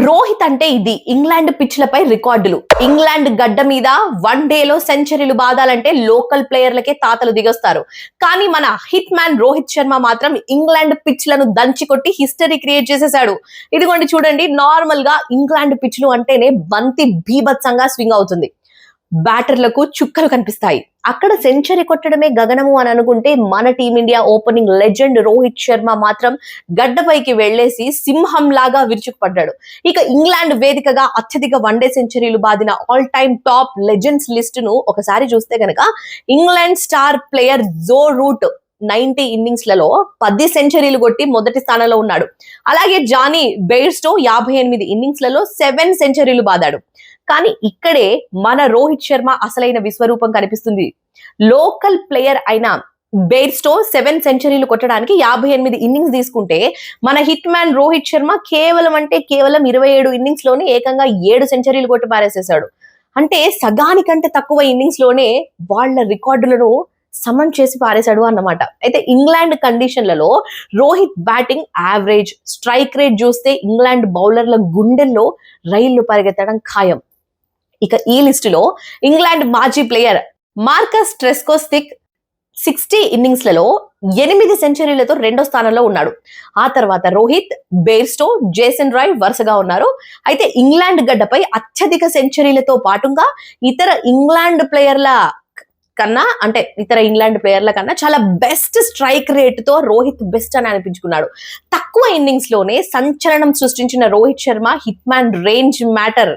రోహిత్ అంటే ఇది ఇంగ్లాండ్ పిచ్లపై రికార్డులు. ఇంగ్లాండ్ గడ్డ మీద వన్ డేలో సెంచరీలు బాదాలంటే లోకల్ ప్లేయర్లకే తాతలు దిగొస్తారు. కానీ మన హిట్ మ్యాన్ రోహిత్ శర్మ మాత్రం ఇంగ్లాండ్ పిచ్లను దంచి కొట్టి హిస్టరీ క్రియేట్ చేసేసాడు. ఇదిగోండి చూడండి, నార్మల్ గా ఇంగ్లాండ్ పిచ్లు అంటేనే బంతి బీభత్సంగా స్వింగ్ అవుతుంది, బ్యాటర్లకు చుక్కలు కనిపిస్తాయి. అక్కడ సెంచరీ కొట్టడమే గగనము అని అనుకుంటే మన team India opening legend Rohit Sharma మాత్రం గడ్డపైకి వెళ్లేసి సింహం లాగా విరుచుకుపడ్డాడు. ఇక ఇంగ్లాండ్ వేదికగా అత్యధిక వన్డే సెంచరీలు బాదిన all time top legends list ను ఒకసారి చూస్తే గనక England star player Joe Root 90 innings లలో 10 సెంచరీలు కొట్టి మొదటి స్థానంలో ఉన్నాడు. అలాగే జానీ బెయిర్స్టో 58 ఇన్నింగ్స్ లలో 7 సెంచరీలు బాదాడు. కానీ ఇక్కడే మన రోహిత్ శర్మ అసలైన విశ్వరూపం కనిపిస్తుంది. లోకల్ ప్లేయర్ అయిన బెయిర్స్టో 7 సెంచరీలు కొట్టడానికి 58 ఇన్నింగ్స్ తీసుకుంటే మన హిట్ మ్యాన్ రోహిత్ శర్మ కేవలం 27 ఇన్నింగ్స్ లోనే ఏకంగా 7 సెంచరీలు కొట్టి పారేసేశాడు. అంటే సగానికంటే తక్కువ ఇన్నింగ్స్ లోనే వాళ్ళ రికార్డులను సమం చేసి పారేశాడు అన్నమాట. అయితే ఇంగ్లాండ్ కండిషన్లలో Rohit batting average, strike rate చూస్తే ఇంగ్లాండ్ బౌలర్ల గుండెల్లో రైళ్లు పరిగెత్తడం ఖాయం. ఇక ఈ లిస్టులో ఇంగ్లాండ్ మాజీ ప్లేయర్ మార్కస్ ట్రెస్కోస్టిక్ 60 ఇన్నింగ్స్లలో 8 సెంచరీలతో రెండో స్థానంలో ఉన్నాడు. ఆ తర్వాత రోహిత్, బెయిర్స్టో, జేసన్ రాయ్ వరుసగా ఉన్నారు. అయితే ఇంగ్లాండ్ గడ్డపై అత్యధిక సెంచరీలతో పాటుగా ఇతర ఇంగ్లాండ్ ప్లేయర్ల కన్నా చాలా బెస్ట్ స్ట్రైక్ రేట్ తో రోహిత్ బెస్ట్ అని అనిపించుకున్నాడు. తక్కువ ఇన్నింగ్స్ లోనే సంచలనం సృష్టించిన Rohit Sharma hit man range matter.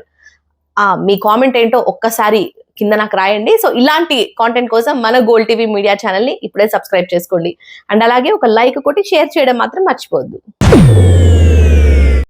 మీ కామెంట్ ఏంటో ఒక్కసారి కింద నాకు రాయండి. సో ఇలాంటి కాంటెంట్ కోసం మన గోల్డ్ టీవీ మీడియా ఛానల్ ని ఇప్పుడే సబ్స్క్రైబ్ చేసుకోండి. అండ్ అలాగే ఒక లైక్ కొట్టి షేర్ చేయడం మాత్రం మర్చిపోవద్దు.